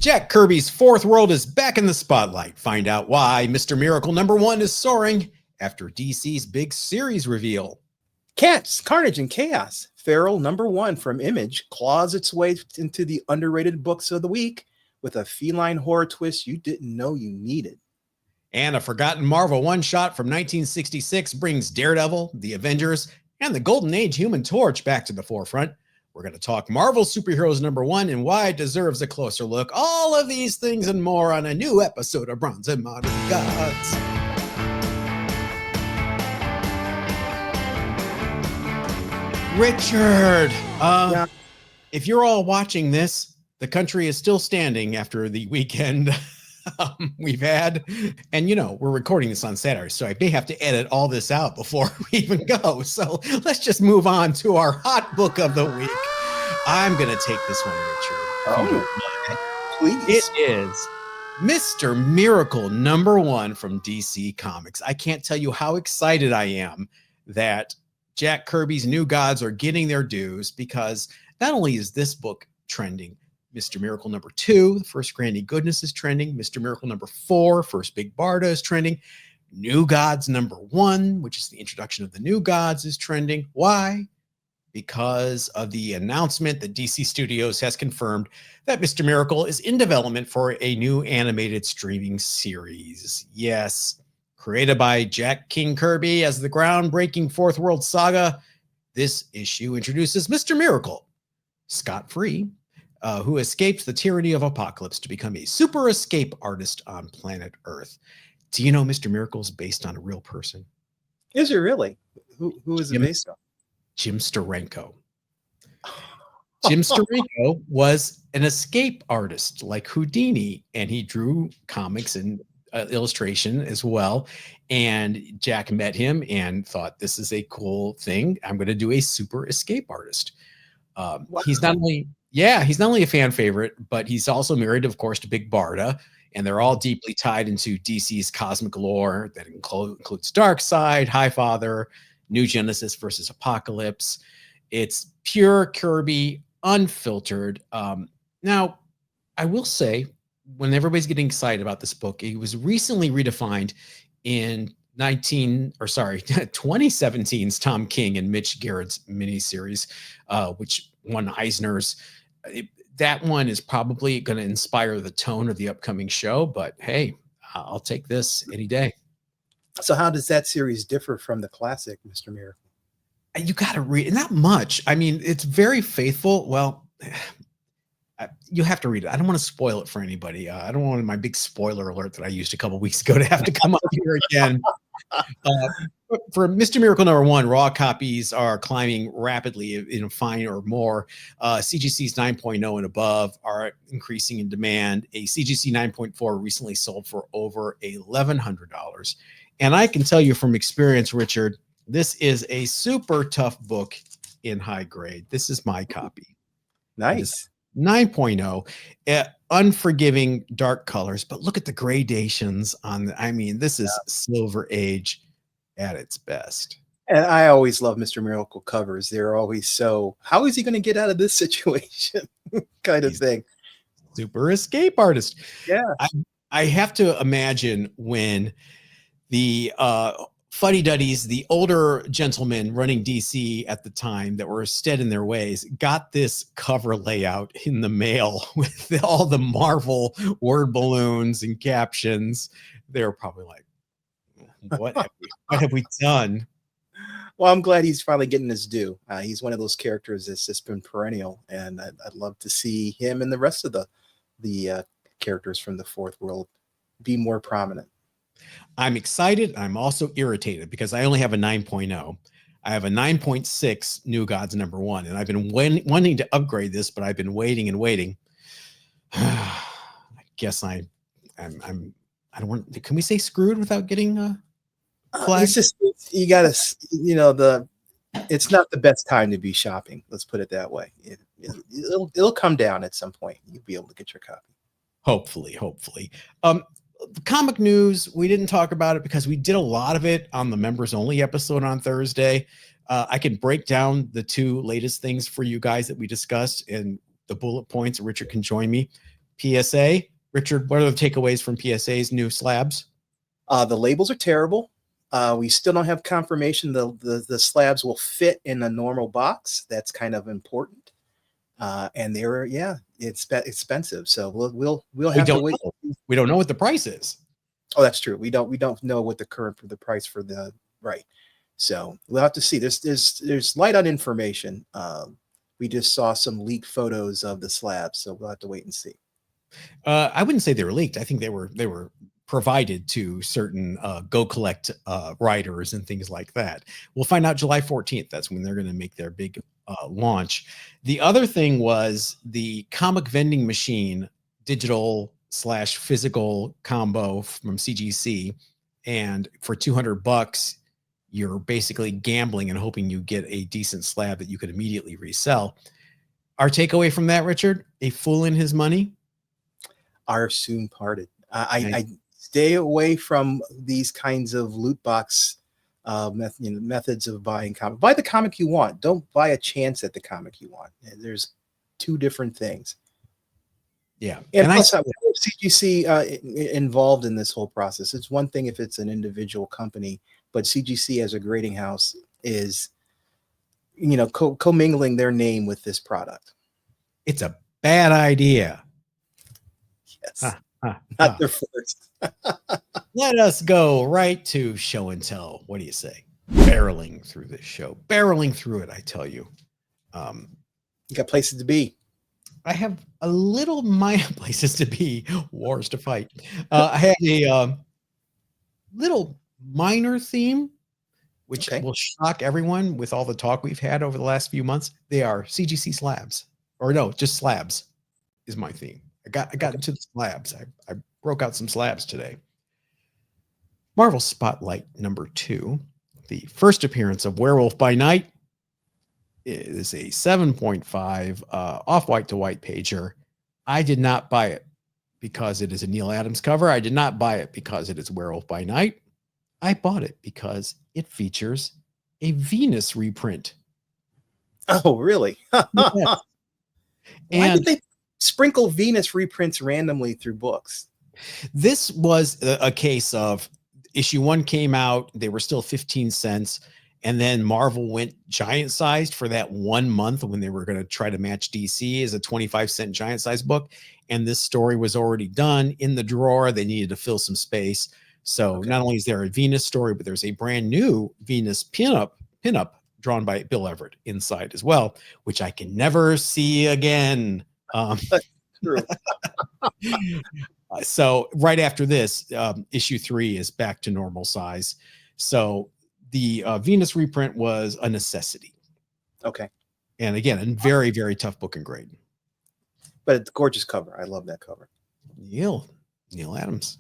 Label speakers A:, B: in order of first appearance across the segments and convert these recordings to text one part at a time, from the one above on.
A: Jack Kirby's Fourth World is back in the spotlight. Find out why Mr. Miracle #1 is soaring after DC's big series reveal.
B: Cats, Carnage, and Chaos. Feral #1 from Image claws its way into the underrated books of the week with a feline horror twist you didn't know you needed.
A: And a forgotten Marvel one-shot from 1966 brings Daredevil, the Avengers, and the Golden Age Human Torch back to the forefront. We're going to talk Marvel Superheroes #1 and why it deserves a closer look. All of these things and more on a new episode of Bronze and Modern Gods. Richard, if you're all watching this, the country is still standing after the weekend we've had. And, you know, we're recording this on Saturday, so I may have to edit all this out before we even go. So let's just move on to our hot book of the week. I'm going to take this one, Richard.
B: Please.
A: It is Mr. Miracle #1 from DC Comics. I can't tell you how excited I am that Jack Kirby's New Gods are getting their dues, because not only is this book trending, Mr. Miracle #2, the first Granny Goodness, is trending. Mr. Miracle #4, first Big Barda, is trending. New Gods #1, which is the introduction of the New Gods, is trending. Why? Because of the announcement that DC Studios has confirmed that Mr. Miracle is in development for a new animated streaming series. Yes, created by Jack King Kirby as the groundbreaking Fourth World saga, this issue introduces Mr. Miracle, scot-free, who escapes the tyranny of Apocalypse to become a super escape artist on planet Earth. Do you know Mr. Miracle is based on a real person?
B: Is it really? Who is it based on?
A: Jim Steranko. Jim Steranko was an escape artist like Houdini, and he drew comics and illustration as well. And Jack met him and thought, this is a cool thing. I'm going to do a super escape artist. Wow. He's not only a fan favorite, but he's also married, of course, to Big Barda, and they're all deeply tied into DC's cosmic lore that includes Darkseid, Highfather, New Genesis versus Apocalypse. It's pure Kirby, unfiltered. Now, I will say, when everybody's getting excited about this book, it was recently redefined in 2017's Tom King and Mitch Garrett's miniseries, which won Eisner's. That one is probably going to inspire the tone of the upcoming show, but hey, I'll take this any day.
B: So how does that series differ from the classic Mr. Miracle?
A: You got to read it. Not much. I mean, it's very faithful. Well, you have to read it. I don't want to spoil it for anybody. I don't want my big spoiler alert that I used a couple weeks ago to have to come up here again. For Mr. Miracle #1, raw copies are climbing rapidly in fine or more. CGC's 9.0 and above are increasing in demand. A CGC 9.4 recently sold for over $1,100. And I can tell you from experience, Richard, this is a super tough book in high grade. This is my copy.
B: Nice.
A: 9.0, unforgiving dark colors, but look at the gradations on I mean, this is Silver Age at its best.
B: And I always love Mr. Miracle covers. They're always so, how is he going to get out of this situation kind of thing.
A: Super escape artist.
B: Yeah.
A: I have to imagine when the fuddy-duddies, the older gentlemen running DC at the time that were set in their ways, got this cover layout in the mail with all the Marvel word balloons and captions. They're probably like, what have we done?
B: Well, I'm glad he's finally getting his due. He's one of those characters that's just been perennial, and I'd love to see him and the rest of the characters from the Fourth World be more prominent.
A: I'm excited. I'm also irritated because I only have a 9.0. I have a 9.6 New Gods #1, and I've been wanting to upgrade this, but I've been waiting and waiting. I guess I don't want. Can we say screwed without getting flagged?
B: It's just, you gotta, it's not the best time to be shopping. Let's put it that way. It'll come down at some point. You'll be able to get your copy.
A: Hopefully. Comic news, we didn't talk about it because we did a lot of it on the members only episode on Thursday. I can break down the two latest things for you guys that we discussed in the bullet points. Richard can join me. PSA. Richard, what are the takeaways from PSA's new slabs?
B: The labels are terrible. We still don't have confirmation the slabs will fit in a normal box. That's kind of important. And they were, it's expensive. So we'll have to wait.
A: We don't know what the price is.
B: Oh, that's true. We don't know what the price for the right. So we'll have to see. There's light on information. We just saw some leaked photos of the slabs, so we'll have to wait and see.
A: I wouldn't say they were leaked. I think they were provided to certain Go Collect writers and things like that. We'll find out July 14th. That's when they're going to make their big launch. The other thing was the comic vending machine digital/physical combo from CGC, and for $200 you're basically gambling and hoping you get a decent slab that you could immediately resell. Our takeaway from that, Richard: a fool in his money
B: are soon parted. I stay away from these kinds of loot box methods of buying comic. Buy the comic you want. Don't buy a chance at the comic you want. There's two different things.
A: Yeah.
B: And plus, CGC involved in this whole process. It's one thing if it's an individual company, but CGC as a grading house is, commingling their name with this product.
A: It's a bad idea.
B: Yes. Not their first.
A: Let us go right to show and tell. What do you say? Barreling through this show. Barreling through it, I tell you.
B: You got places to be.
A: I have a little minor places to be, wars to fight. I have a little minor theme, which will shock everyone with all the talk we've had over the last few months. They are CGC slabs. Or no, just slabs is my theme. I got into the slabs. I broke out some slabs today. Marvel Spotlight #2, the first appearance of Werewolf by Night, is a 7.5 off-white to white pager. I did not buy it because it is a Neil Adams cover. I did not buy it because it is Werewolf by Night. I bought it because it features a Venus reprint.
B: Oh, really?
A: Yeah.
B: Why did they sprinkle Venus reprints randomly through books?
A: This was a case of issue 1 came out, they were still 15 cents, and then Marvel went giant sized for that 1 month when they were going to try to match DC as a 25-cent giant size book, and this story was already done in the drawer. They needed to fill some space. So not only is there a Venus story, but there's a brand new Venus pinup drawn by Bill Everett inside as well, which I can never see again.
B: True.
A: So right after this, issue 3 is back to normal size. So the Venus reprint was a necessity.
B: Okay.
A: And again, a very, very tough book and grade.
B: But it's a gorgeous cover. I love that cover.
A: Neil Adams.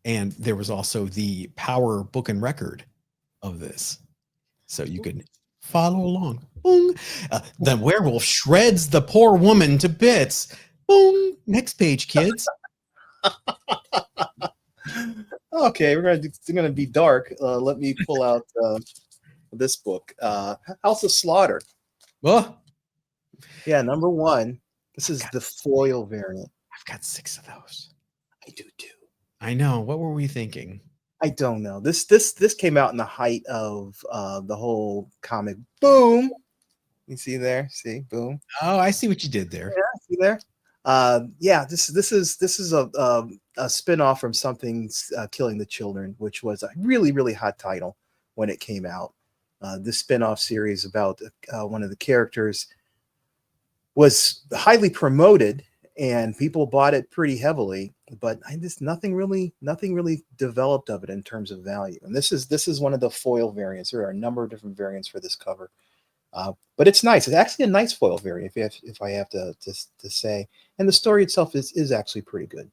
A: And there was also the power book and record of this. So you could follow along. Boom. The werewolf shreds the poor woman to bits. Boom. Next page, kids.
B: Okay, it's gonna be dark. Let me pull out this book, House of Slaughter.
A: Well,
B: yeah, #1. This is the foil variant.
A: I've got 6 of those.
B: I do too.
A: I know. What were we thinking?
B: I don't know. This came out in the height of the whole comic boom. You see there? See, boom.
A: Oh, I see what you did there.
B: Yeah, see there. This is a spin-off from Something's Killing the Children, which was a really, really hot title when it came out. This spin-off series about one of the characters was highly promoted and people bought it pretty heavily, but nothing really developed of it in terms of value. And this is one of the foil variants. There are a number of different variants for this cover. But it's nice. It's actually a nice foil variant, if I have to say. And the story itself is actually pretty good.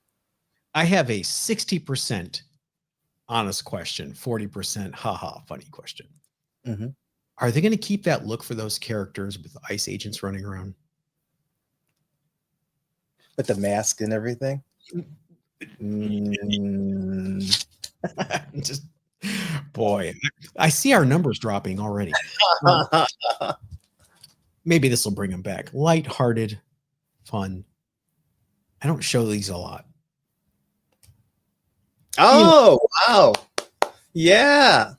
A: I have a 60% honest question, 40% haha funny question.
B: Mm-hmm.
A: Are they going to keep that look for those characters with ice agents running around?
B: With the mask and everything?
A: Just, boy, I see our numbers dropping already. Maybe this will bring them back. Lighthearted, fun. I don't show these a lot.
B: Oh, wow. Yeah.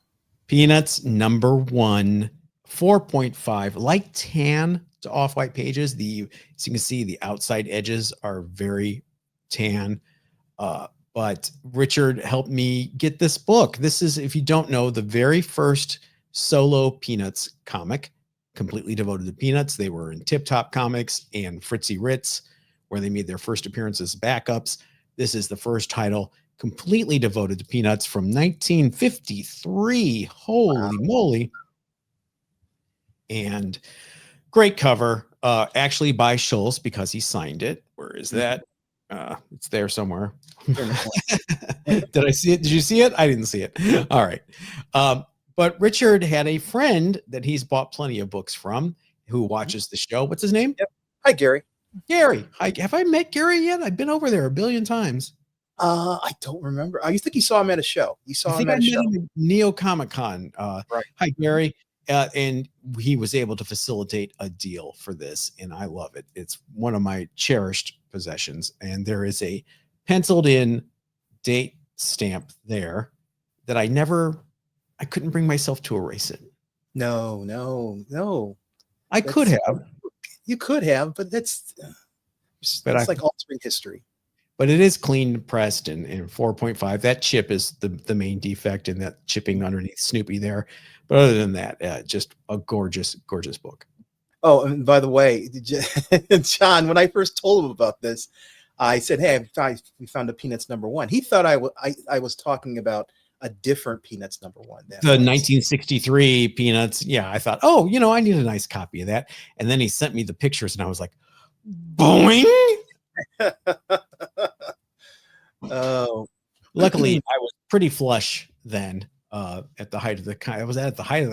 A: Peanuts #1, 4.5, like tan to off-white pages. As you can see, the outside edges are very tan. But Richard helped me get this book. This is, if you don't know, the very first solo Peanuts comic, completely devoted to Peanuts. They were in Tip Top Comics and Fritzy Ritz, where they made their first appearances backups. This is the first title completely devoted to Peanuts from 1953. Holy moly. And great cover, actually by Schulz, because he signed it. Where is that? It's there somewhere. Did I see it? Did you see it? I didn't see it. All right. But Richard had a friend that he's bought plenty of books from who watches the show. What's his name?
B: Yep. Hi, Gary.
A: Gary. Hi. Have I met Gary yet? I've been over there a billion times.
B: I don't remember. I think you saw him at a show. You saw him at a show.
A: Him at Neo Comic Con.
B: Right.
A: Hi, Gary. And he was able to facilitate a deal for this, and I love it. It's one of my cherished possessions, and there is a penciled in date stamp there that I couldn't bring myself to erase it.
B: No.
A: I could have.
B: You could have, but that's like altering history.
A: But it is clean pressed and 4.5. That chip is the main defect in that chipping underneath Snoopy there. But other than that, just a gorgeous, gorgeous book.
B: Oh, and by the way, John, when I first told him about this, I said, "Hey, we found a Peanuts #1." He thought I was talking about a different Peanuts #1.
A: The 1963 Peanuts. Yeah, I thought, oh, I need a nice copy of that. And then he sent me the pictures, and I was like, boing.
B: Oh,
A: luckily I was pretty flush then. At the height of the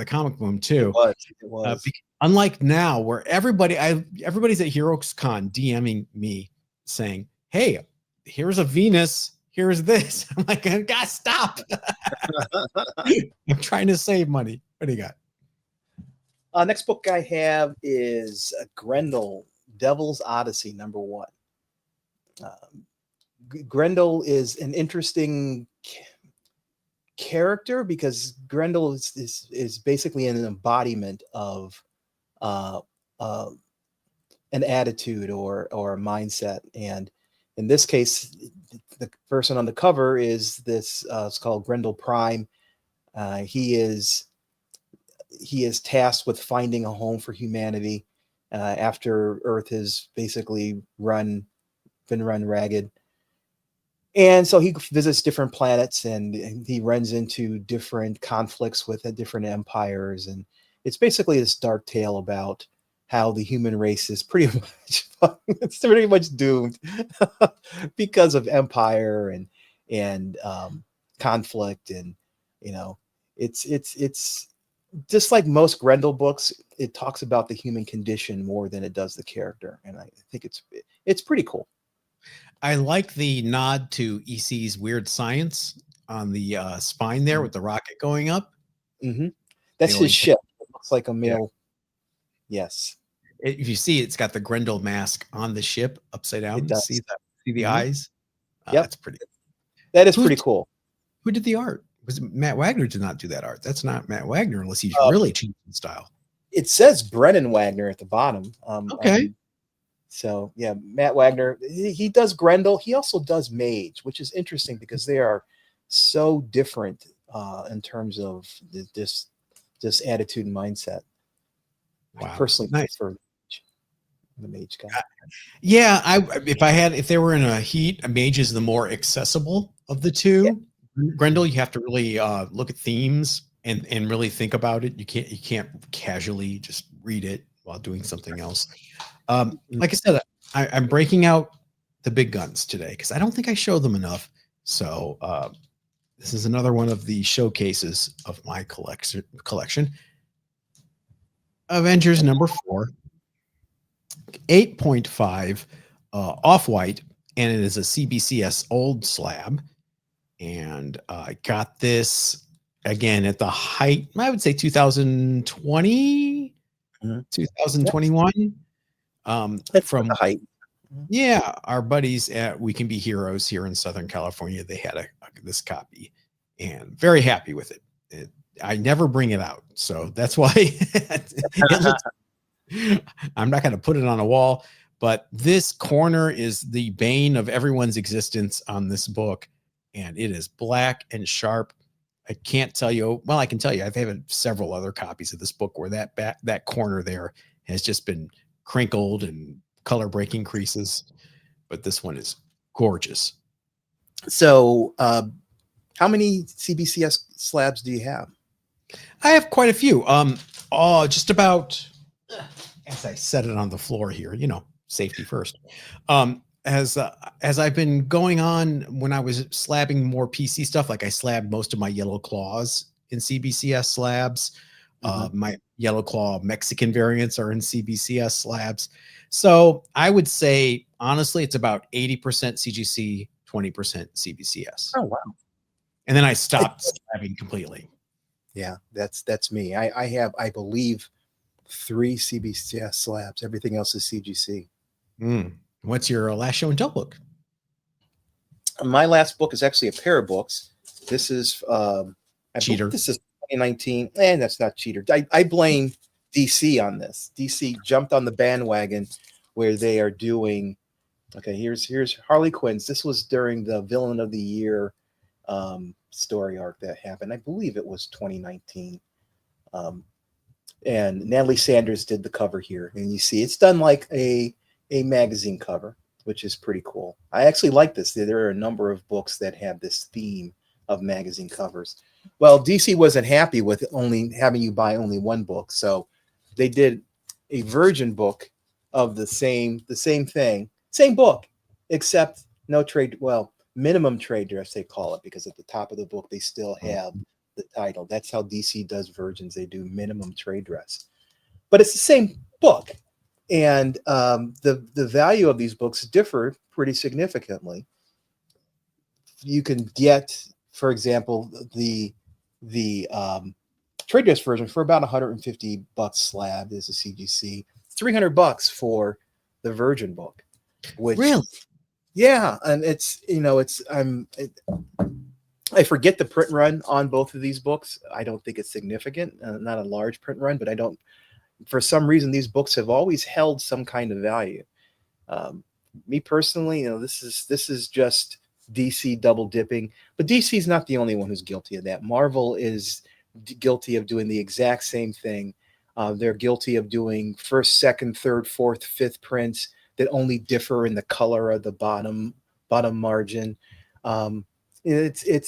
A: comic boom too.
B: It was.
A: Unlike now, where everybody's at HeroesCon DMing me saying, "Hey, here's a Venus. Here's this." I'm like, "God, stop!" I'm trying to save money. What do you got?
B: Next book I have is Grendel, Devil's Odyssey #1. Grendel is an interesting character because Grendel is basically an embodiment of an attitude or a mindset, and in this case, the person on the cover is this. It's called Grendel Prime. He is tasked with finding a home for humanity after Earth has basically been run ragged. And so he visits different planets and he runs into different conflicts with different empires. And it's basically this dark tale about how the human race is pretty much doomed because of empire and conflict. And, it's just like most Grendel books, it talks about the human condition more than it does the character. And I think it's pretty cool.
A: I like the nod to EC's Weird Science on the spine there with the rocket going up.
B: Mm-hmm. That's his ship. It looks like a male. Yeah. Yes.
A: If you see, it's got the Grendel mask on the ship upside down. See that? See the eyes?
B: Yeah,
A: that's pretty.
B: That is pretty cool.
A: Who did the art? Matt Wagner did not do that art. That's not Matt Wagner unless he's really changing style.
B: It says Brennan Wagner at the bottom.
A: Okay.
B: So yeah, Matt Wagner, he does Grendel. He also does Mage, which is interesting because they are so different in terms of this attitude and mindset.
A: Wow.
B: I personally prefer the Mage guy.
A: Yeah, if they were in a heat, a Mage is the more accessible of the two. Yeah. Grendel, you have to really look at themes and really think about it. You can't casually just read it while doing something else. Like I said, I'm breaking out the big guns today because I don't think I show them enough. So this is another one of the showcases of my collection. Avengers #4, 8.5, off-white, and it is a CBCS old slab. And I got this again at the height, I would say 2020, 2021.
B: From the height.
A: Yeah, our buddies at We Can Be Heroes here in Southern California, they had this copy, and very happy with it. I never bring it out, so that's why it looks. I'm not going to put it on a wall, but this corner is the bane of everyone's existence on this book, and it is black and sharp. I can't tell you. Well, I can tell you, I've had several other copies of this book where that corner there has just been crinkled and color breaking creases, but this one is gorgeous.
B: So, how many CBCS slabs do you have?
A: I have quite a few. Just about, as I set it on the floor here, safety first. As I've been going on, when I was slabbing more PC stuff, like I slabbed most of my Yellow Claws in CBCS slabs. My Yellow Claw Mexican variants are in CBCS slabs. So I would say, honestly, it's about 80% CGC, 20% CBCS.
B: Oh, wow.
A: And then I stopped slabbing completely.
B: Yeah, that's me. I have, I believe, 3 CBCS slabs. Everything else is CGC.
A: What's your last show and tell book?
B: My last book is actually a pair of books. This is
A: Cheater.
B: This is 2019, and that's not cheater. I blame DC on this. DC jumped on the bandwagon where they are doing. Okay, here's Harley Quinn's. This was during the Villain of the Year story arc that happened. I believe it was 2019. And Natalie Sanders did the cover here, and you see it's done like a magazine cover, which is pretty cool. I actually like this. There are a number of books that have this theme of magazine covers. Well, DC wasn't happy with only having you buy only one book, so they did a virgin book of the same thing, same book, except no trade. Well, minimum trade dress they call it, because at the top of the book they still have the title. That's how DC does virgins. They do minimum trade dress, but it's the same book, and the value of these books differ pretty significantly. You can get, for example, the trade dress version for about $150 slab is a CGC, $300 for the virgin book. Which,
A: really?
B: Yeah, and I forget the print run on both of these books. I don't think it's significant, not a large print run, but for some reason, these books have always held some kind of value. Me personally, this is just DC double dipping, but DC is not the only one who's guilty of that. Marvel is guilty of doing the exact same thing. They're guilty of doing first, second, third, fourth, fifth prints that only differ in the color of the bottom margin. It's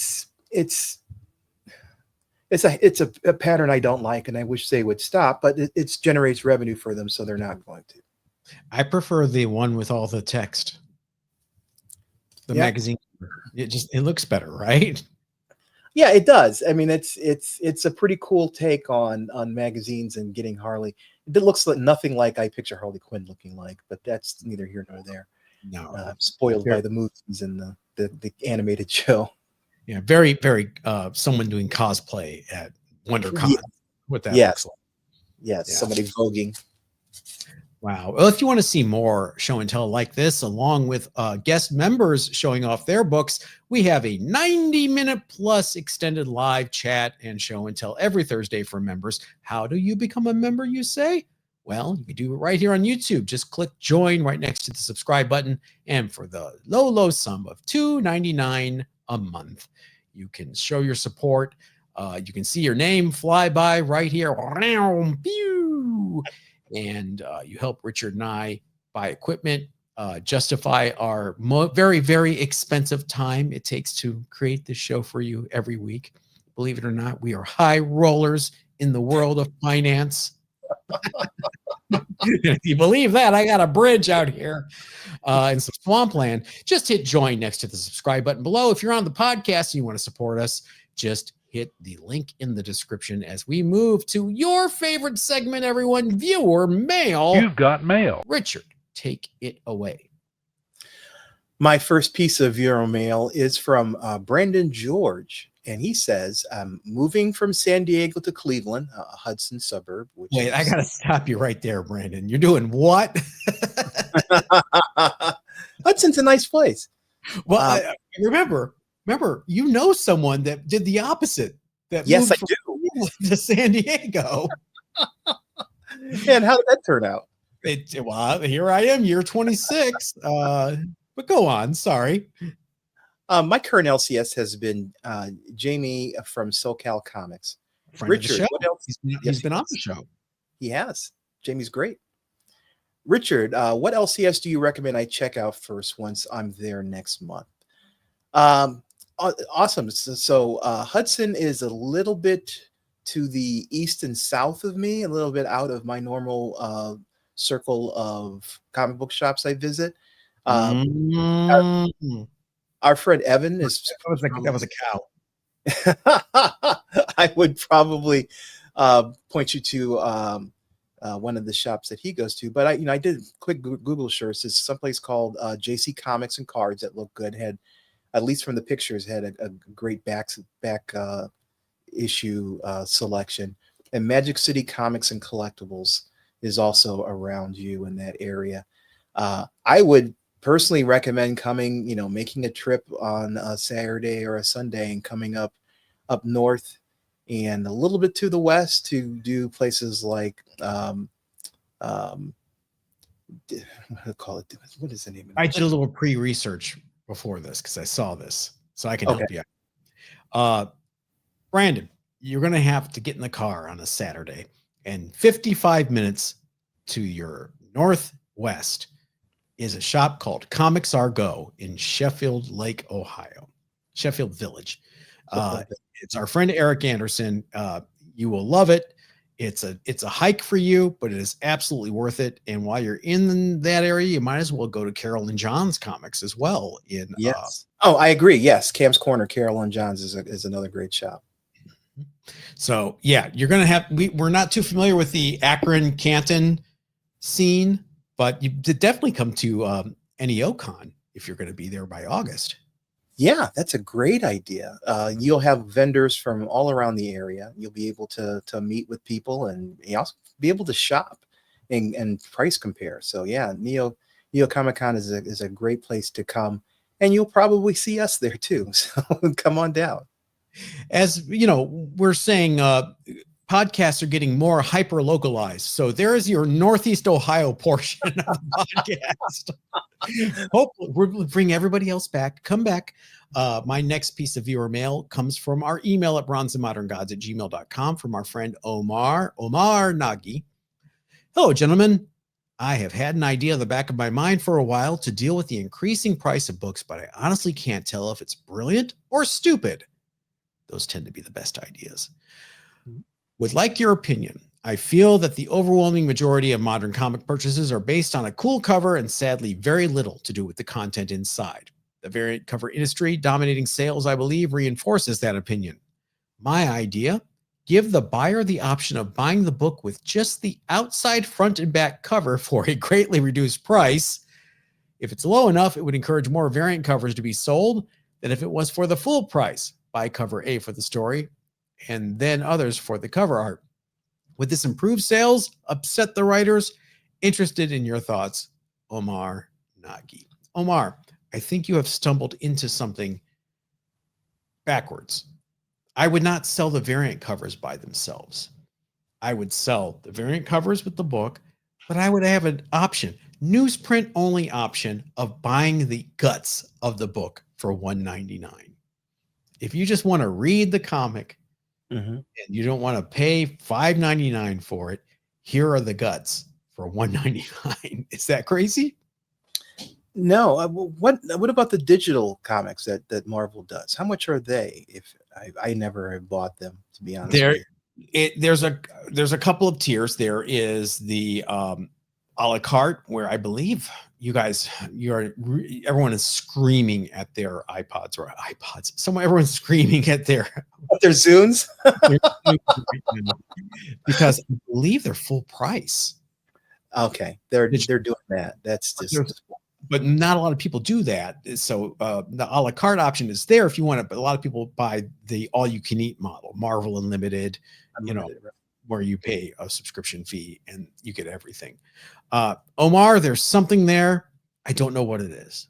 B: a pattern I don't like, and I wish they would stop, but it generates revenue for them, so they're not going to.
A: I prefer the one with all the text. The magazine, it looks better, right?
B: Yeah, it does. I mean, it's a pretty cool take on magazines and getting Harley. It looks like nothing like I picture Harley Quinn looking like, but that's neither here nor there.
A: No,
B: I'm spoiled by the movies and the animated show.
A: Yeah, very, very someone doing cosplay at WonderCon.
B: Yeah.
A: What that looks like.
B: Yeah, somebody voguing.
A: Wow. Well, if you want to see more show and tell like this, along with guest members showing off their books, we have a 90-minute plus extended live chat and show and tell every Thursday for members. How do you become a member, you say? Well, you can do it right here on YouTube. Just click join right next to the subscribe button. And for the low, low sum of $2.99 a month, you can show your support. You can see your name fly by right here. And you help Richard and I buy equipment, justify our very, very expensive time it takes to create this show for you every week. Believe it or not, we are high rollers in the world of finance. If you believe that, I got a bridge out here in some swampland. Just hit join next to the subscribe button below. If you're on the podcast and you want to support us, just hit the link in the description as we move to your favorite segment, everyone, viewer mail.
C: You've got mail.
A: Richard, take it away.
B: My first piece of viewer mail is from Brandon George. And he says, I'm moving from San Diego to Cleveland, a Hudson suburb.
A: Wait, I got to stop you right there, Brandon. You're doing what?
B: Hudson's a nice place.
A: Well, I remember, you know someone that did the opposite. That
B: Yes,
A: moved
B: I
A: from Cleveland to San Diego.
B: And how did that turn out?
A: Well, here I am, year 26. But go on. Sorry.
B: My current LCS has been Jamie from SoCal Comics.
A: Richard,
B: what else?
A: He's been on the show.
B: He has. Jamie's great. Richard, what LCS do you recommend I check out first once I'm there next month? Awesome. So Hudson is a little bit to the east and south of me, a little bit out of my normal circle of comic book shops I visit. Our friend Evan is.
A: That was a
B: cow. I would probably point you to one of the shops that he goes to, but I did a quick Google search. It's someplace called JC Comics and Cards that look good. Had, at least from the pictures, had a great back issue selection. And Magic City Comics and Collectibles is also around you in that area. I would personally recommend coming, making a trip on a Saturday or a Sunday and coming up north and a little bit to the west to do places like what do I call it? What is the name of it?
A: I did a little pre-research before this because I saw this, so I can help you out. Brandon, you're going to have to get in the car on a Saturday, and 55 minutes to your northwest is a shop called Comics Are Go in Sheffield Lake, Ohio, Sheffield Village. It's our friend Eric Anderson. You will love it. It's a hike for you, but it is absolutely worth it. And while you're in that area, you might as well go to Carol and John's Comics as well.
B: Yes. I agree. Yes, Cam's Corner, Carol and John's is another great shop.
A: So yeah, you're gonna have. We're not too familiar with the Akron Canton scene, but you definitely come to NEOCon if you're going to be there by August.
B: Yeah, that's a great idea. You'll have vendors from all around the area. You'll be able to meet with people, and you also be able to shop and price compare. So yeah, Neo Comic Con is a great place to come, and you'll probably see us there too. So come on down.
A: As you know, we're saying podcasts are getting more hyper localized. So there is your Northeast Ohio portion of the podcast. Hopefully we'll bring everybody else back. Come back. My next piece of viewer mail comes from our email at bronzeandmoderngods@gmail.com from our friend Omar Nagy. Hello, gentlemen. I have had an idea in the back of my mind for a while to deal with the increasing price of books, but I honestly can't tell if it's brilliant or stupid. Those tend to be the best ideas. Would like your opinion. I feel that the overwhelming majority of modern comic purchases are based on a cool cover and sadly very little to do with the content inside. The variant cover industry dominating sales, I believe, reinforces that opinion. My idea, give the buyer the option of buying the book with just the outside front and back cover for a greatly reduced price. If it's low enough, it would encourage more variant covers to be sold than if it was for the full price. Buy cover A for the story, and then others for the cover art. Would this improve sales, upset the writers? Interested in your thoughts, Omar Nagy. Omar, I think you have stumbled into something backwards. I would not sell the variant covers by themselves. I would sell the variant covers with the book, but I would have an option, newsprint only option of buying the guts of the book for $1.99. If you just want to read the comic, and you don't want to pay $5.99 for it, here are the guts for $1.99. Is that crazy?
B: No. What about the digital comics that Marvel does? How much are they? If I never have bought them, to be honest.
A: There's a couple of tiers. There is the a la carte, where I believe everyone is screaming at their iPods or iPods. Everyone's screaming at their
B: Zunes
A: because I believe they're full price.
B: Okay, they're doing that. That's just
A: but not a lot of people do that. So the a la carte option is there if you want it, but a lot of people buy the all you can eat model, Marvel Unlimited,
B: Unlimited, right?
A: where you pay a subscription fee and you get everything. Omar, there's something there. I don't know what it is.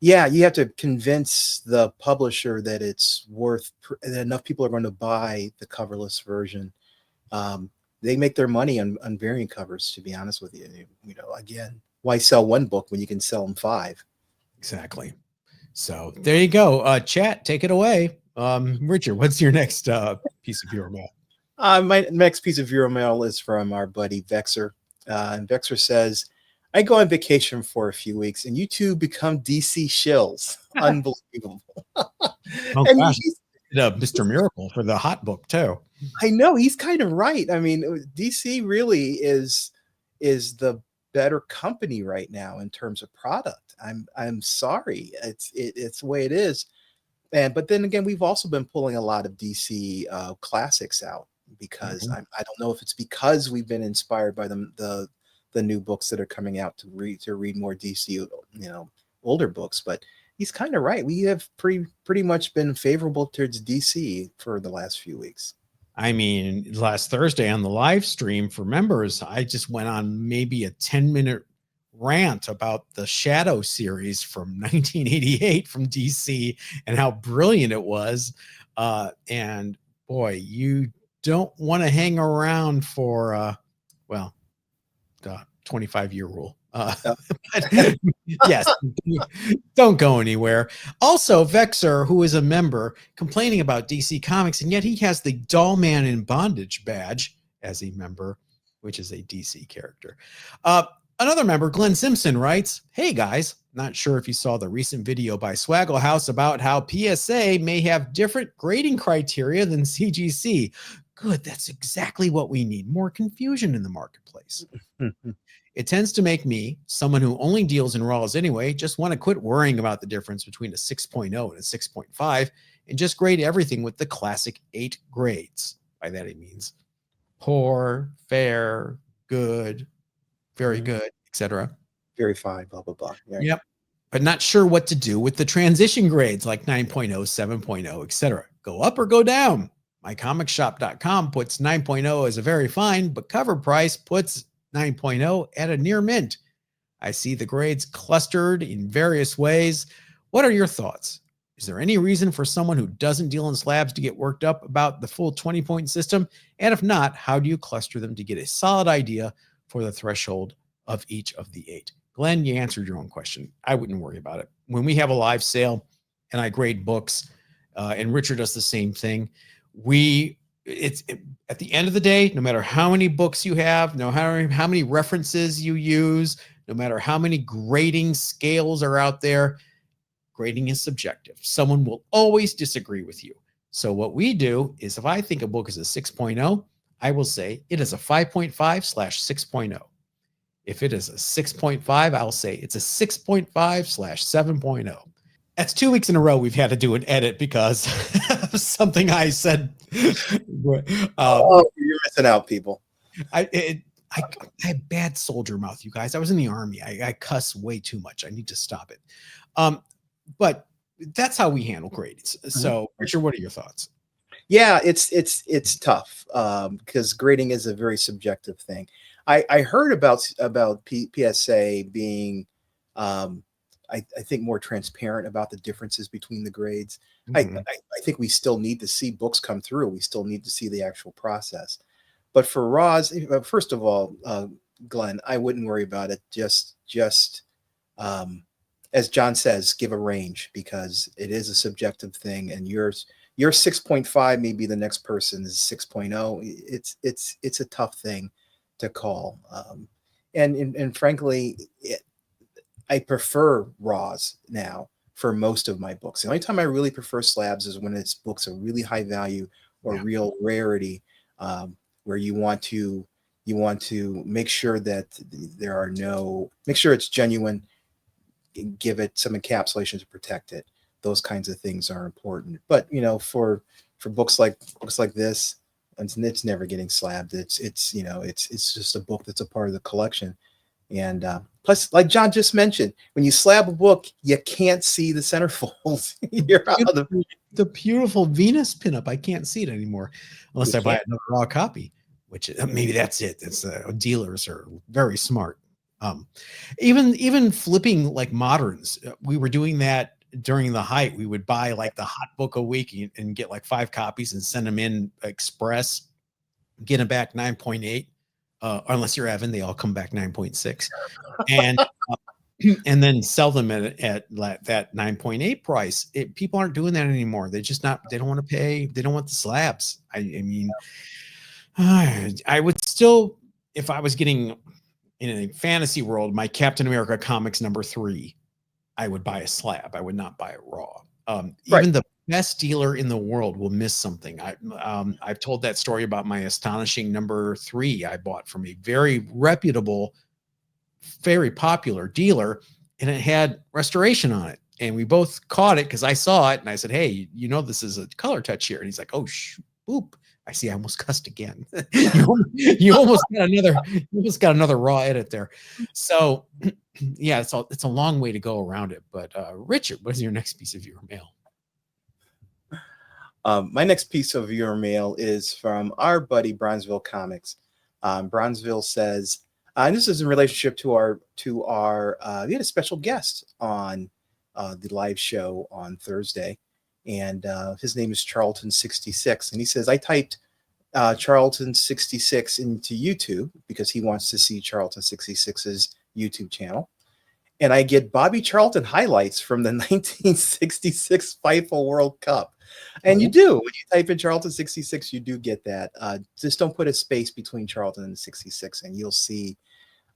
B: Yeah, you have to convince the publisher that it's worth that enough people are going to buy the coverless version. They make their money on variant covers, to be honest with you. Again, why sell one book when you can sell them 5?
A: Exactly. So there you go. Chat, take it away. Richard, what's your next piece of viewer mail?
B: My next piece of viewer mail is from our buddy Vexer. And Vexer says, I go on vacation for a few weeks and you two become DC shills. Unbelievable.
A: Oh
B: And
A: gosh, Mr. Miracle for the hot book too.
B: I know he's kind of right. I mean, DC really is the better company right now in terms of product. I'm sorry. It's the way it is. But then again, we've also been pulling a lot of DC classics out because I don't know if it's because we've been inspired by the new books that are coming out to read more DC, older books. But he's kind of right. We have pretty much been favorable towards DC for the last few weeks.
A: I mean, last Thursday on the live stream for members, I just went on maybe a 10-minute rant about the Shadow series from 1988 from DC and how brilliant it was. And boy, you don't want to hang around for, the 25-year rule. Yes, don't go anywhere. Also, Vexer, who is a member, complaining about DC Comics, and yet he has the Doll Man in Bondage badge as a member, which is a DC character. Another member, Glenn Simpson, writes, hey guys, not sure if you saw the recent video by Swaggle House about how PSA may have different grading criteria than CGC. Good, that's exactly what we need. More confusion in the marketplace. It tends to make me, someone who only deals in raws anyway, just want to quit worrying about the difference between a 6.0 and a 6.5 and just grade everything with the classic 8 grades. By that he means poor, fair, good, very good, etc.
B: Very fine, blah, blah, blah. Yeah.
A: Yep. But not sure what to do with the transition grades like 9.0, 7.0, etc. Go up or go down. MyComicShop.com puts 9.0 as a very fine, but cover price puts 9.0 at a near mint. I see the grades clustered in various ways. What are your thoughts? Is there any reason for someone who doesn't deal in slabs to get worked up about the full 20-point system? And if not, how do you cluster them to get a solid idea for the threshold of each of the 8? Glenn, you answered your own question. I wouldn't worry about it. When we have a live sale and I grade books, and Richard does the same thing, at the end of the day, no matter how many books you have, no matter how many references you use, no matter how many grading scales are out there, grading is subjective. Someone will always disagree with you. So what we do is if I think a book is a 6.0, I will say it is a 5.5/6.0. If it is a 6.5, I'll say it's a 6.5/7.0. That's 2 weeks in a row we've had to do an edit because of something I said.
B: You're missing out, people.
A: I have bad soldier mouth, you guys. I was in the Army. I cuss way too much. I need to stop it. But that's how we handle grades. So, Richard, what are your thoughts?
B: Yeah, it's tough because grading is a very subjective thing. I heard about PSA being, I think, more transparent about the differences between the grades. I think we still need to see books come through. We still need to see the actual process. But for raws, first of all, Glenn, I wouldn't worry about it. Just as John says, give a range because it is a subjective thing, and your 6.5 may be the next person's 6.0. It's a tough thing to call, and frankly, I prefer raws now for most of my books. The only time I really prefer slabs is when it's books of really high value or real rarity, where you want to make sure that make sure it's genuine, give it some encapsulation to protect it. Those kinds of things are important. But for books like this, it's never getting slabbed. It's just a book that's a part of the collection. And plus, like John just mentioned, when you slab a book, you can't see the centerfolds. You're out of
A: The beautiful Venus pinup. I can't see it anymore unless I buy another raw copy, which maybe that's it. It's dealers are very smart. Even flipping like moderns, we were doing that during the height. We would buy like the hot book a week and get like 5 copies and send them in express, get them back 9.8. Unless you're Evan, they all come back 9.6. And and then sell them at that 9.8 price. People aren't doing that anymore. They don't want to pay. They don't want the slabs. I mean, I would still, if I was getting in a fantasy world, my Captain America comics #3, I would buy a slab. I would not buy it raw. Even the best dealer in the world will miss something. I've told that story about my astonishing #3 I bought from a very reputable, very popular dealer, and it had restoration on it. And we both caught it because I saw it and I said, "Hey, you know, this is a color touch here." And he's like, "Oh, boop. I see. I almost cussed again." you almost got another raw edit there. So yeah, it's a long way to go around it. But Richard, what is your next piece of viewer mail?
B: My next piece of viewer mail is from our buddy Bronzeville Comics. Bronzeville says, and this is in relationship to our we had a special guest on the live show on Thursday, and his name is Charlton66, and he says, I typed Charlton66 into YouTube because he wants to see Charlton66's YouTube channel, and I get Bobby Charlton highlights from the 1966 FIFA World Cup. And you do, when you type in Charlton66, you do get that. Just don't put a space between Charlton and 66, and you'll see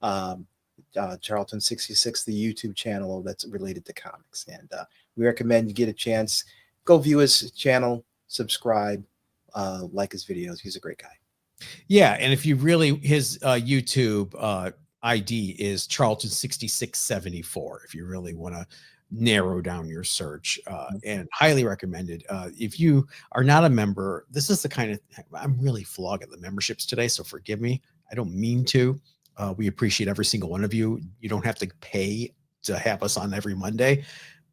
B: Charlton66, the YouTube channel that's related to comics. And we recommend you get a chance, go view his channel, subscribe, like his videos. He's a great guy.
A: Yeah, and if you really, his YouTube ID is Charlton6674. If you really want to narrow down your search, and highly recommended. If you are not a member, this is the kind of, I'm really flogging the memberships today, so forgive me. I don't mean to. We appreciate every single one of you. You don't have to pay to have us on every Monday,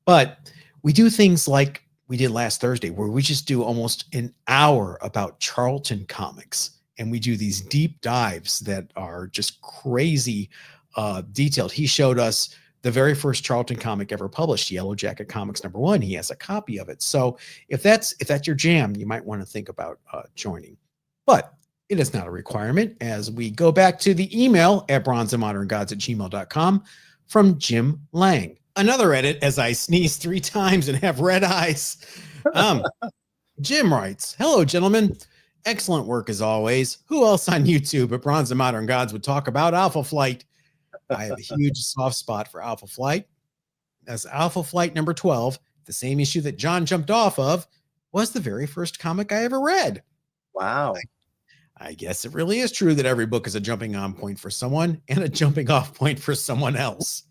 A: but we do things like we did last Thursday, where we just do almost an hour about Charlton comics. And we do these deep dives that are just crazy detailed. He showed us the very first Charlton comic ever published, Yellow Jacket Comics #1. He has a copy of it. So if that's your jam, you might want to think about joining. But it is not a requirement, as we go back to the email at bronzeandmoderngods@gmail.com from Jim Lang. Another edit as I sneeze 3 times and have red eyes. Jim writes, "Hello, gentlemen. Excellent work as always. Who else on YouTube at Bronze and Modern Gods would talk about Alpha Flight? I have a huge soft spot for Alpha Flight. As Alpha Flight #12, the same issue that John jumped off of, was the very first comic I ever read."
B: Wow.
A: I guess it really is true that every book is a jumping on point for someone and a jumping off point for someone else.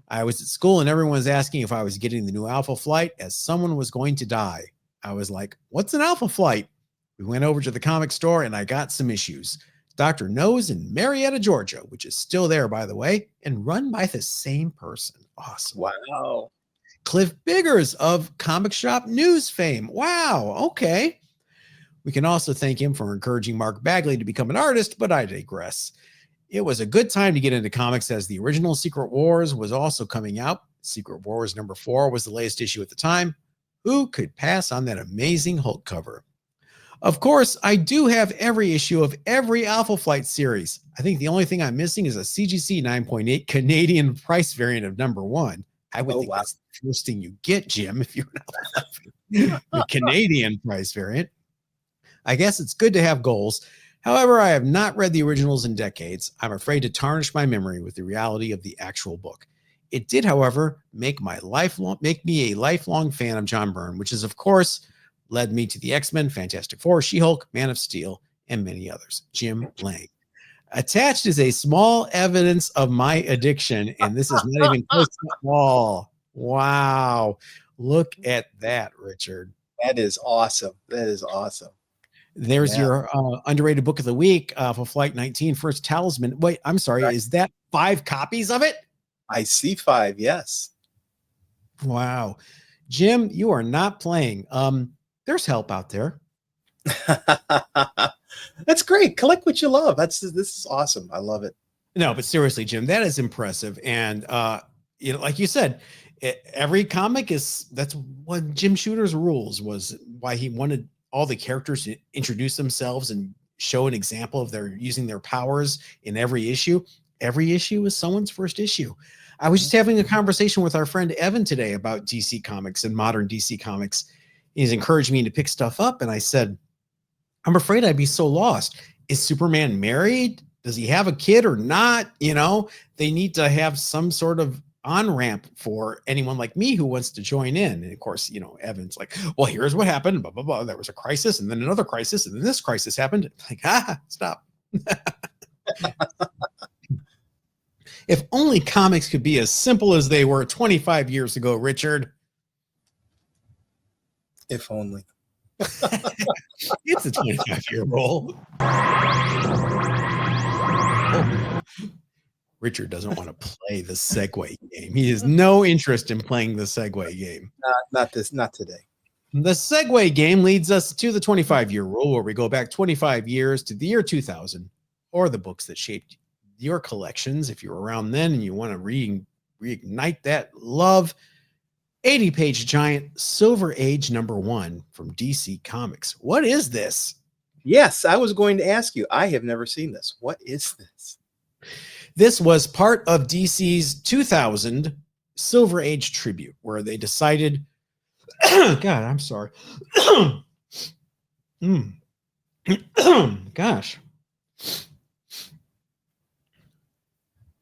A: I was at school and everyone was asking if I was getting the new Alpha Flight, as someone was going to die. I was like, "What's an Alpha Flight?" We went over to the comic store and I got some issues. Dr. No's in Marietta, Georgia, which is still there, by the way, and run by the same person. Awesome.
B: Wow.
A: Cliff Biggers of Comic Shop News fame. Wow. Okay. We can also thank him for encouraging Mark Bagley to become an artist, but I digress. It was a good time to get into comics, as the original Secret Wars was also coming out. Secret Wars #4 was the latest issue at the time. Who could pass on that amazing Hulk cover? Of course, I do have every issue of every Alpha Flight series. I think the only thing I'm missing is a CGC 9.8 Canadian price variant of #1. I would think that's the first thing you get, Jim, if you're an Alpha Flight. The Canadian price variant. I guess it's good to have goals. However, I have not read the originals in decades. I'm afraid to tarnish my memory with the reality of the actual book. It did, however, make me a lifelong fan of John Byrne, which is, of course, led me to the X-Men, Fantastic Four, She-Hulk, Man of Steel, and many others. Jim Lang. Attached is a small evidence of my addiction, and this is not even close to all. Wow. Look at that, Richard.
B: That is awesome. That is awesome.
A: There's your underrated book of the week for Flight 19, First Talisman. Wait, I'm sorry. Is that 5 copies of it?
B: I see 5. Yes.
A: Wow. Jim, you are not playing. There's help out there.
B: That's great. Collect what you love. This is awesome. I love it.
A: No, but seriously, Jim, that is impressive. And like you said, every comic that's one Jim Shooter's rules was why he wanted all the characters to introduce themselves and show an example of their using their powers in every issue. Every issue is someone's first issue. I was just having a conversation with our friend Evan today about DC Comics and modern DC Comics. He's encouraged me to pick stuff up, and I said, I'm afraid I'd be so lost. Is Superman married? Does he have a kid or not? They need to have some sort of on-ramp for anyone like me who wants to join in. And of course, Evan's like, well, here's what happened. Blah, blah, blah. There was a crisis and then another crisis. And then this crisis happened. Like, stop. If only comics could be as simple as they were 25 years ago, Richard.
B: If only.
A: It's a 25-year rule. Richard doesn't want to play the Segway game. He has no interest in playing the Segway game.
B: Not today.
A: The Segway game leads us to the 25-year rule, where we go back 25 years to the year 2000, or the books that shaped your collections. If you're around then and you want to reignite that love, 80-page giant Silver Age #1 from DC Comics. What is this?
B: Yes, I was going to ask you. I have never seen this. What is this?
A: This was part of DC's 2000 Silver Age tribute, where they decided, God, I'm sorry. Gosh.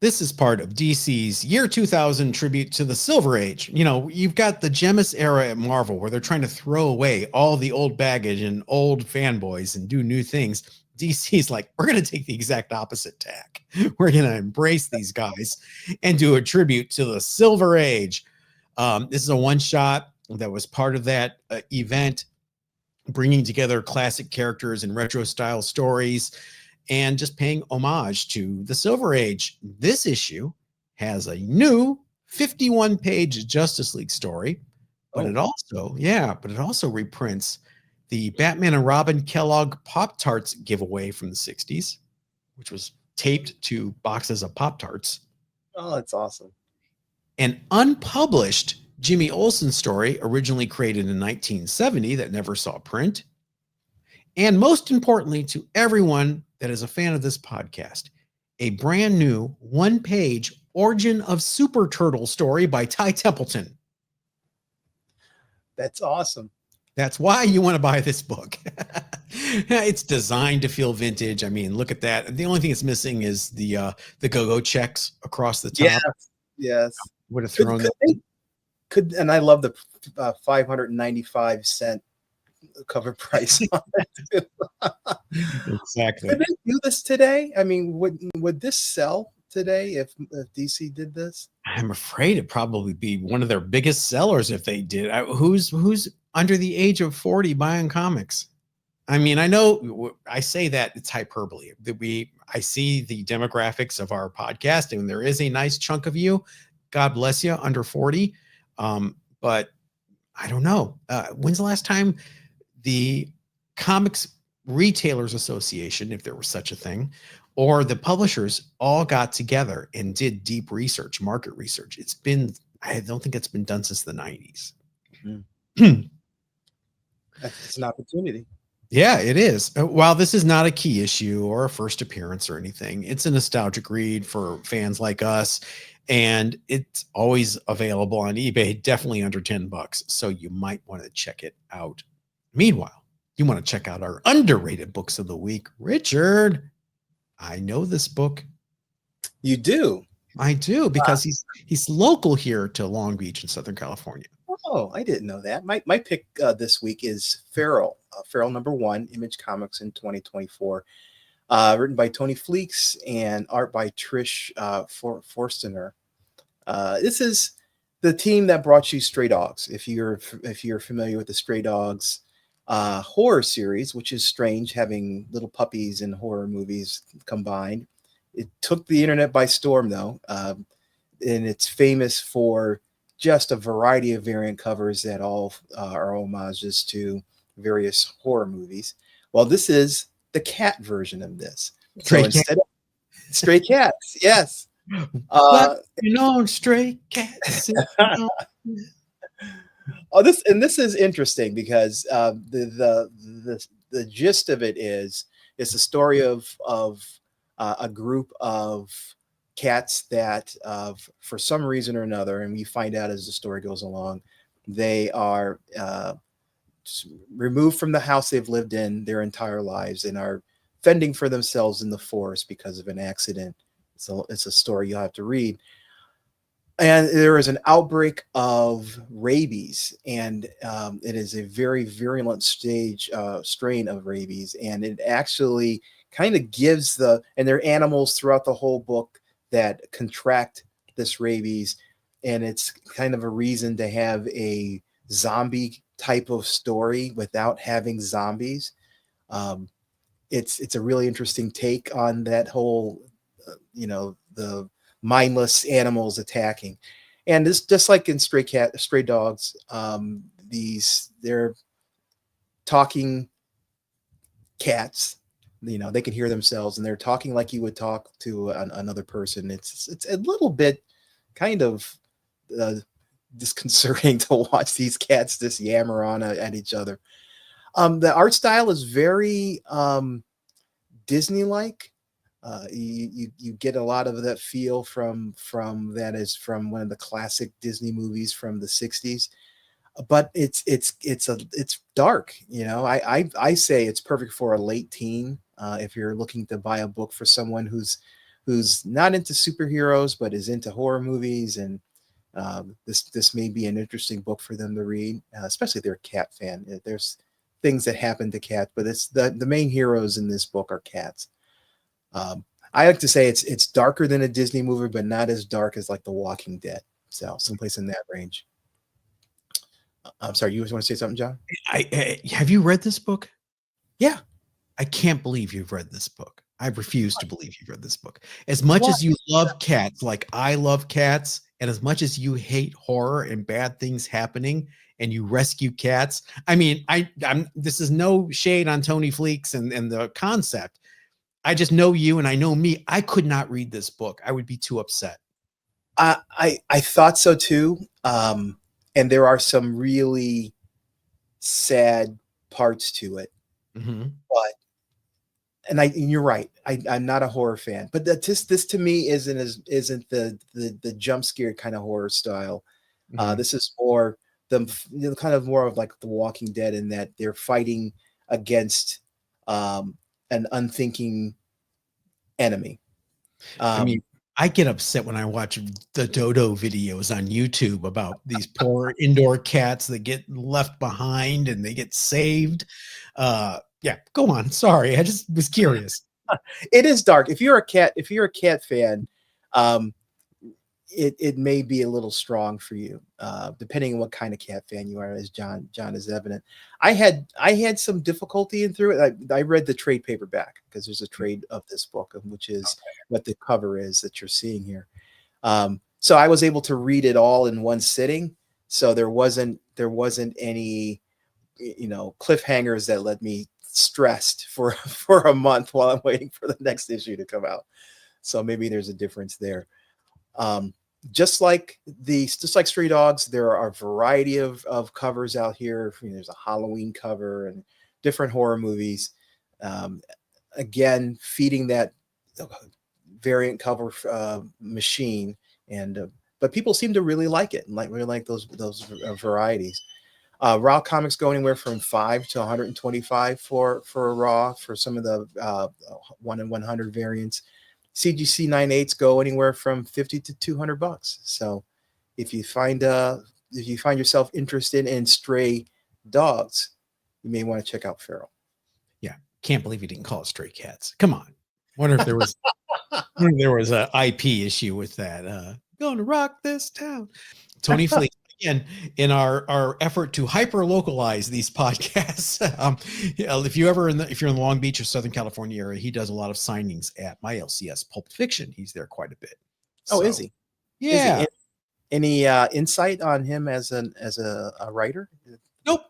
A: This is part of DC's year 2000 tribute to the Silver Age. You've got the Gemis era at Marvel, where they're trying to throw away all the old baggage and old fanboys and do new things. DC's like, we're going to take the exact opposite tack. We're going to embrace these guys and do a tribute to the Silver Age. This is a one-shot that was part of that event, bringing together classic characters and retro-style stories, and just paying homage to the Silver Age. This issue has a new 51-page Justice League story, but it also reprints the Batman and Robin Kellogg Pop-Tarts giveaway from the 60s, which was taped to boxes of Pop-Tarts.
B: Oh, that's awesome.
A: An unpublished Jimmy Olsen story, originally created in 1970, that never saw print. And most importantly, to everyone that is a fan of this podcast, a brand new 1-page Origin of Super Turtle story by Ty Templeton.
B: That's awesome.
A: That's why you want to buy this book. It's designed to feel vintage. I mean, look at that. The only thing it's missing is the go-go checks across the top.
B: Yes.
A: Would have thrown
B: and I love the 595-cent cover price on it too.
A: Exactly.
B: Could they do this today? I mean, would this sell today if DC did this?
A: I'm afraid it'd probably be one of their biggest sellers if they did. Who's under the age of 40 buying comics? I mean, I know I say that it's hyperbole. I see the demographics of our podcast, and there is a nice chunk of you. God bless you, under 40. But I don't know. When's the last time the Comics Retailers Association, if there was such a thing, or the publishers all got together and did deep research, market research? I don't think it's been done since the 90s.
B: It's an opportunity.
A: Yeah, it is. While this is not a key issue or a first appearance or anything, it's a nostalgic read for fans like us, and it's always available on eBay, definitely under $10. So you might want to check it out. Meanwhile, you want to check out our underrated books of the week. Richard, I know this book.
B: You do?
A: I do, because he's local here to Long Beach in Southern California.
B: Oh, I didn't know that. My pick this week is Feral. Feral #1, Image Comics in 2024. Written by Tony Fleeks and art by Trish Forstener. This is the team that brought you Stray Dogs. If you're familiar with the Stray Dogs horror series, which is strange having little puppies and horror movies combined. It took the internet by storm, though, and it's famous for just a variety of variant covers that all are homages to various horror movies. Well, this is the cat version of this.
A: Stray
B: So instead of stray cats, yes.
A: But stray cats.
B: Oh, this is interesting because the gist of it is it's the story of a group of cats that for some reason or another, and we find out as the story goes along, they are removed from the house they've lived in their entire lives and are fending for themselves in the forest because of an accident. So it's a story you'll have to read. And there is an outbreak of rabies, and it is a very virulent strain of rabies, and it actually kind of gives and there are animals throughout the whole book that contract this rabies, and it's kind of a reason to have a zombie type of story without having zombies. It's a really interesting take on that whole, the mindless animals attacking. And this, just like in stray dogs, they're talking cats. They can hear themselves, and they're talking like you would talk to another person. It's a little bit kind of disconcerting to watch these cats just yammer on at each other. The art style is very Disney-like. You get a lot of that feel from that is from one of the classic Disney movies from the 60s, but it's dark. I say it's perfect for a late teen if you're looking to buy a book for someone who's not into superheroes but is into horror movies, and this may be an interesting book for them to read, especially if they're a cat fan. There's things that happen to cats, but it's the main heroes in this book are cats. I like to say it's darker than a Disney movie, but not as dark as like The Walking Dead. So someplace in that range. I'm sorry, you want to say something, John?
A: Have you read this book?
B: Yeah.
A: I can't believe you've read this book. I refuse to believe you've read this book. As much as you love cats, like I love cats, and as much as you hate horror and bad things happening, and you rescue cats. I mean, this is no shade on Tony Fleeks and the concept. I just know you and I know me. I could not read this book. I would be too upset.
B: I thought so too. And there are some really sad parts to it.
A: Mm-hmm.
B: And you're right. I'm not a horror fan, but this to me isn't the jump scare kind of horror style. Mm-hmm. This is more kind of more of like The Walking Dead, in that they're fighting against an unthinking enemy.
A: I mean, I get upset when I watch the Dodo videos on YouTube about these poor indoor cats that get left behind and they get saved. Yeah, go on. Sorry, I just was curious.
B: It is dark. If you're a cat fan, it may be a little strong for you, depending on what kind of cat fan you are, as John is evident. I had some difficulty in through it. I read the trade paperback because there's a trade of this book, which is what the cover is that you're seeing here. So I was able to read it all in one sitting. So there wasn't any, cliffhangers that led me stressed for a month while I'm waiting for the next issue to come out. So maybe there's a difference there. Just like Stray Dogs, there are a variety of covers out here. There's a Halloween cover and different horror movies. Again, feeding that variant cover machine, but people seem to really like it and really like those varieties. Raw comics go anywhere from $5 to $125 for a Raw for some of the 1 in 100 variants. CGC 9/8s go anywhere from $50 to $200. So if you find yourself interested in stray dogs, you may want to check out Feral.
A: Yeah, can't believe you didn't call it Stray Cats. Come on. Wonder if there was a IP issue with that. Going to rock this town. Tony Fleek, again, in our effort to hyper localize these podcasts, if you're in the Long Beach or Southern California area, he does a lot of signings at my LCS Pulp Fiction. He's there quite a bit.
B: Oh, is he?
A: Yeah.
B: Is he? Any insight on him as a writer?
A: Nope.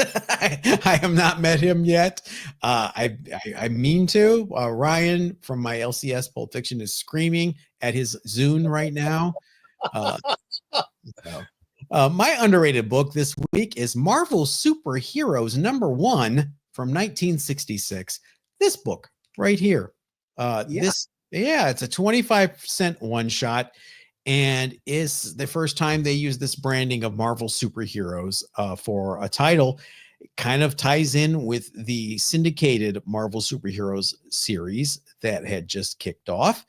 A: I have not met him yet. I mean to. Ryan from my LCS Pulp Fiction is screaming at his Zune right now. My underrated book this week is Marvel Superheroes #1 from 1966. This book right here. It's a 25-cent one-shot, and is the first time they use this branding of Marvel Superheroes for a title. It kind of ties in with the syndicated Marvel Superheroes series that had just kicked off.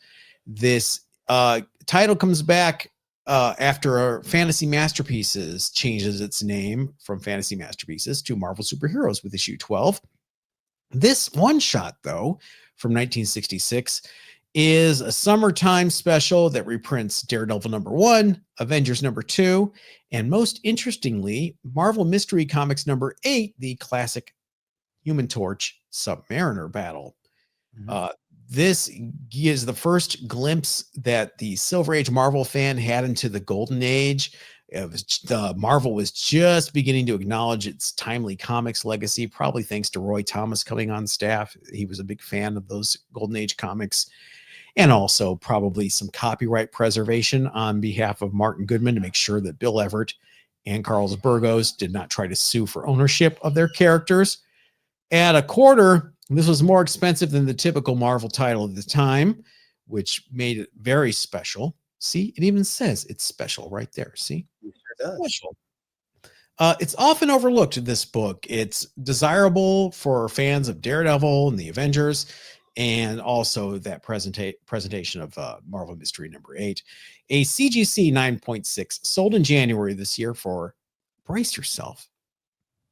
A: This title comes back after Fantasy Masterpieces changes its name from Fantasy Masterpieces to Marvel Superheroes with issue 12. This one shot, though, from 1966, is a summertime special that reprints Daredevil #1, Avengers #2, and most interestingly, Marvel Mystery Comics #8, the classic Human Torch Submariner battle. This gives the first glimpse that the Silver Age Marvel fan had into the Golden Age. Marvel was just beginning to acknowledge its timely comics legacy, probably thanks to Roy Thomas coming on staff. He was a big fan of those Golden Age comics, and also probably some copyright preservation on behalf of Martin Goodman to make sure that Bill Everett and Carlos Burgos did not try to sue for ownership of their characters. At a quarter, this was more expensive than the typical Marvel title at the time, which made it very special. See, it even says it's special right there. See?
B: It sure does.
A: Special. It's often overlooked, this book. It's desirable for fans of Daredevil and the Avengers, and also that presentation of Marvel Mystery #8. A CGC 9.6 sold in January this year for, brace yourself,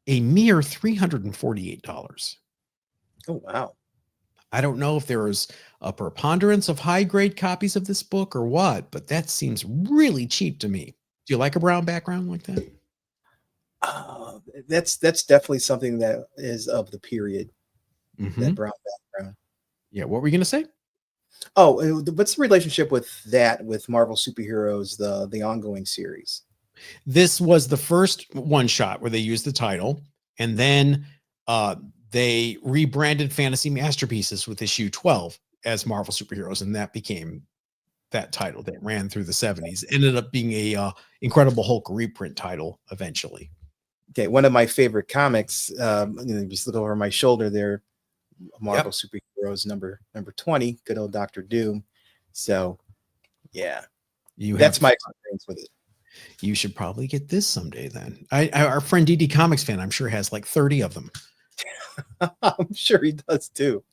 A: a mere $348.
B: Oh, wow.
A: I don't know if there was a preponderance of high-grade copies of this book or what, but that seems really cheap to me. Do you like a brown background like that?
B: That's definitely something that is of the period, that brown background.
A: Yeah, what were you going to say?
B: Oh, what's the relationship with Marvel Superheroes, the ongoing series?
A: This was the first one shot where they used the title, and then they rebranded Fantasy Masterpieces with issue 12 as Marvel Superheroes, and that became that title that ran through the 70s. Ended up being a Incredible Hulk reprint title eventually.
B: Okay, one of my favorite comics, just look over my shoulder there, Marvel Superheroes number 20, good old Dr. Doom. So yeah, that's my experience with it.
A: You should probably get this someday then. Our friend DD Comics fan, I'm sure, has like 30 of them.
B: I'm sure he does too.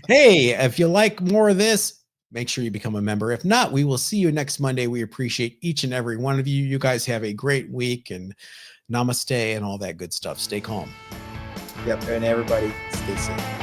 A: Hey, if you like more of this, make sure you become a member. If not, we will see you next Monday. We appreciate each and every one of you. You guys have a great week, and namaste and all that good stuff. Stay calm.
B: Yep, and everybody stay safe.